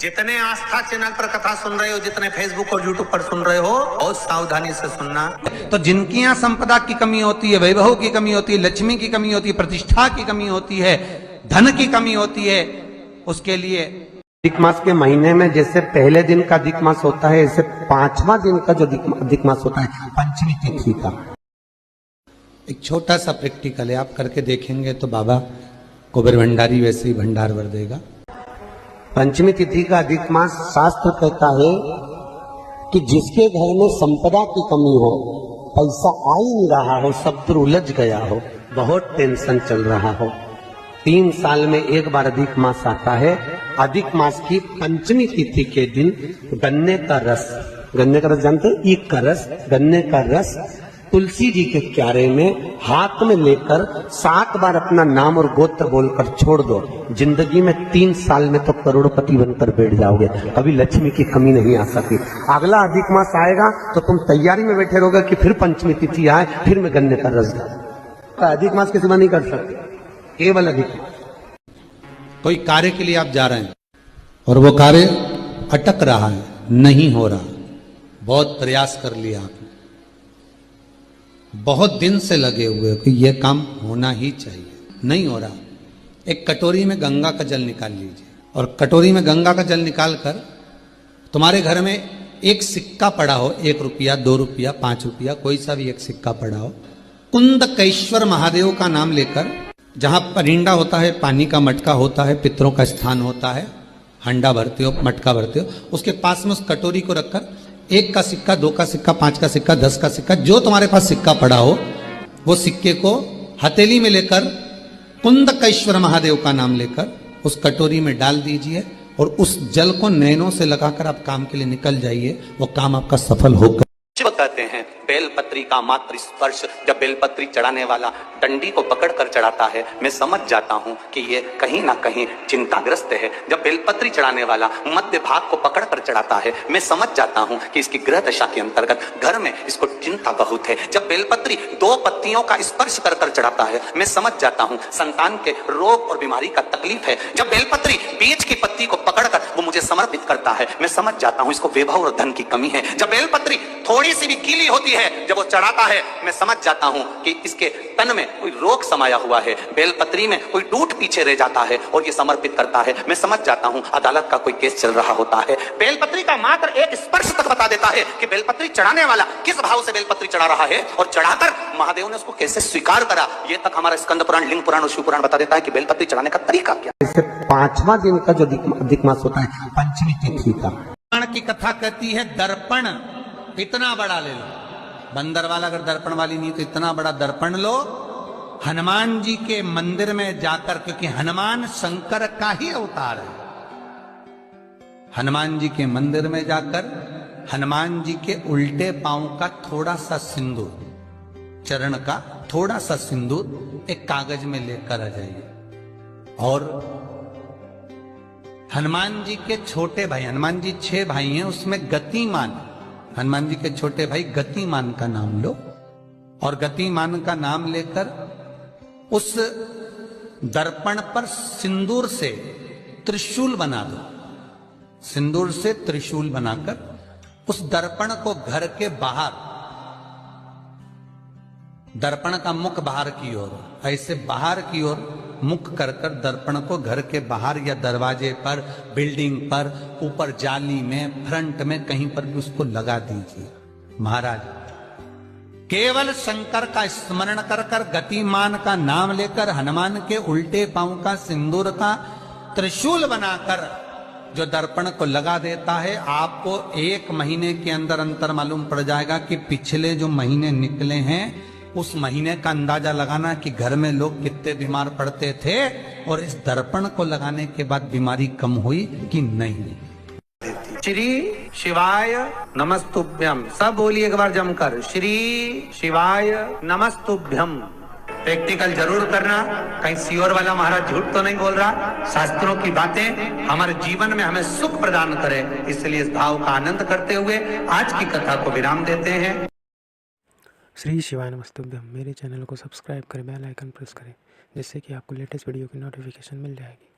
जितने आस्था चैनल पर कथा सुन रहे हो, जितने फेसबुक और यूट्यूब पर सुन रहे हो, बहुत सावधानी से सुनना। तो जिनकी यहाँ संपदा की कमी होती है, वैभव की कमी होती है, लक्ष्मी की कमी होती है, प्रतिष्ठा की कमी होती है, धन की कमी होती है, उसके लिए अधिक मास के महीने में जैसे पहले दिन का अधिक मास होता है, ऐसे 5वां दिन का जो अधिक मास होता है पंचमी तिथि का। एक छोटा सा प्रैक्टिकल है, आप करके देखेंगे तो बाबा कुबेर भंडारी वैसे ही भंडार भर देगा। पंचमी तिथि का अधिक मास शास्त्र कहता है कि जिसके घर में संपदा की कमी हो, पैसा आ ही नहीं रहा हो, शब्द उलझ गया हो, बहुत टेंशन चल रहा हो, 3 साल में एक बार अधिक मास आता है। अधिक मास की पंचमी तिथि के दिन गन्ने का रस जानते हैं, ईख का रस, गन्ने का रस तुलसी जी के क्यारे में हाथ में लेकर 7 बार अपना नाम और गोत्र बोलकर छोड़ दो। जिंदगी में 3 साल में तो करोड़पति बनकर बैठ जाओगे, कभी लक्ष्मी की कमी नहीं आ सकती। अगला अधिक मास आएगा तो तुम तैयारी में बैठे रहोगे कि फिर पंचमी तिथि आए, फिर मैं गन्ने का रस दूं। अधिक मास के सिवा नहीं कर सकते, केवल अधिक मास। कोई कार्य के लिए आप जा रहे हैं और वो कार्य अटक रहा है, नहीं हो रहा, बहुत प्रयास कर लिया आपने, बहुत दिन से लगे हुए कि यह काम होना ही चाहिए, नहीं हो रहा। एक कटोरी में गंगा का जल निकाल लीजिए और कटोरी में गंगा का जल निकालकर तुम्हारे घर में एक सिक्का पड़ा हो, 1 रुपया, 2 रुपया, 5 रुपया, कोई सा भी एक सिक्का पड़ा हो, कुंदकेश्वर महादेव का नाम लेकर, जहां परिंडा होता है, पानी का मटका होता है, पितरों का स्थान होता है, हंडा भरते हो, मटका भरते हो, उसके पास में उस कटोरी को रखकर 1 का सिक्का, 2 का सिक्का, 5 का सिक्का, 10 का सिक्का, जो तुम्हारे पास सिक्का पड़ा हो, वो सिक्के को हथेली में लेकर कुंदकेश्वर महादेव का नाम लेकर उस कटोरी में डाल दीजिए और उस जल को नैनों से लगाकर आप काम के लिए निकल जाइए, वो काम आपका सफल होगा। कहते हैं बेलपत्री का मात्र स्पर्श, जब बेलपत्री चढ़ाने वाला डंडी को पकड़कर चढ़ाता है, मैं समझ जाता हूं कि ये कहीं ना कहीं चिंताग्रस्त है। जब बेलपत्री चढ़ाने वाला मध्य भाग को पकड़कर चढ़ाता है, मैं समझ जाता हूं कि इसकी ग्रह दशा के अंतर्गत घर में इसको चिंता बहुत है। जब बेलपत्री 2 पत्तियों का स्पर्श कर कर चढ़ाता है, मैं समझ जाता हूं संतान के रोग और बीमारी का तकलीफ है। जब बेलपत्री बीच की पत्ती को पकड़कर वो मुझे समर्पित करता है, मैं समझ जाता हूं इसको वैभव और धन की कमी है। जब बेलपत्री थोड़ी सी भी गीली होती है, जब वो चढ़ाता है, मैं समझ जाता हूं कि इसके तन में कोई रोग समाया हुआ है, बेलपत्री में कोई टूट पीछे रह जाता है और ये समर्पित करता है, मैं समझ जाता हूं अदालत का कोई केस चल रहा होता है। बेलपत्री का मात्र एक स्पर्श तक बता देता है कि बेलपत्री चढ़ाने वाला किस भाव से बेलपत्री चढ़ा रहा है और चढ़ाकर महादेव ने उसको कैसे स्वीकार करा, ये तक हमारा स्कंद पुराण, लिंग पुराण और शिव पुराण बता देता है कि बेलपत्री चढ़ाने का तरीका क्या है। इससे 5वां दिन का जो अधिक मास होता है पंचमी तिथि का। की कथा कहती है दर्पण इतना बड़ा ले लो, बंदर वाला अगर दर्पण वाली नहीं तो इतना बड़ा दर्पण लो, हनुमान जी के मंदिर में जाकर, क्योंकि हनुमान शंकर का ही अवतार है, हनुमान जी के मंदिर में जाकर हनुमान जी के उल्टे पांव का थोड़ा सा सिंदूर, चरण का थोड़ा सा सिंदूर एक कागज में लेकर आ जाइए और हनुमान जी के छोटे भाई, हनुमान जी 6 भाई हैं, उसमें गतिमान, हनुमान जी के छोटे भाई गतिमान का नाम लो और गतिमान का नाम लेकर उस दर्पण पर सिंदूर से त्रिशूल बना दो, सिंदूर से त्रिशूल बनाकर उस दर्पण को घर के बाहर, दर्पण का मुख बाहर की ओर, ऐसे बाहर की ओर मुख कर कर दर्पण को घर के बाहर या दरवाजे पर, बिल्डिंग पर, ऊपर जाली में, फ्रंट में, कहीं पर भी उसको लगा दीजिए। महाराज केवल शंकर का स्मरण कर कर, गतिमान का नाम लेकर, हनुमान के उल्टे पांव का सिंदूर का त्रिशूल बनाकर जो दर्पण को लगा देता है, आपको 1 महीने के अंदर अंतर मालूम पड़ जाएगा कि पिछले जो महीने निकले हैं उस महीने का अंदाजा लगाना कि घर में लोग कितने बीमार पड़ते थे और इस दर्पण को लगाने के बाद बीमारी कम हुई कि नहीं। श्री शिवाय नमस्तुभ्यम, सब बोलिए एक बार जमकर, श्री शिवाय नमस्तुभ्यम। प्रैक्टिकल जरूर करना, कहीं सियोर वाला महाराज झूठ तो नहीं बोल रहा। शास्त्रों की बातें हमारे जीवन में हमें सुख प्रदान करे, इसलिए इस भाव का आनंद करते हुए आज की कथा को विराम देते हैं। श्री शिवाय नमस्तुभ्यम। मेरे चैनल को सब्सक्राइब करें, बेल आइकन प्रेस करें, जिससे कि आपको लेटेस्ट वीडियो की नोटिफिकेशन मिल जाएगी।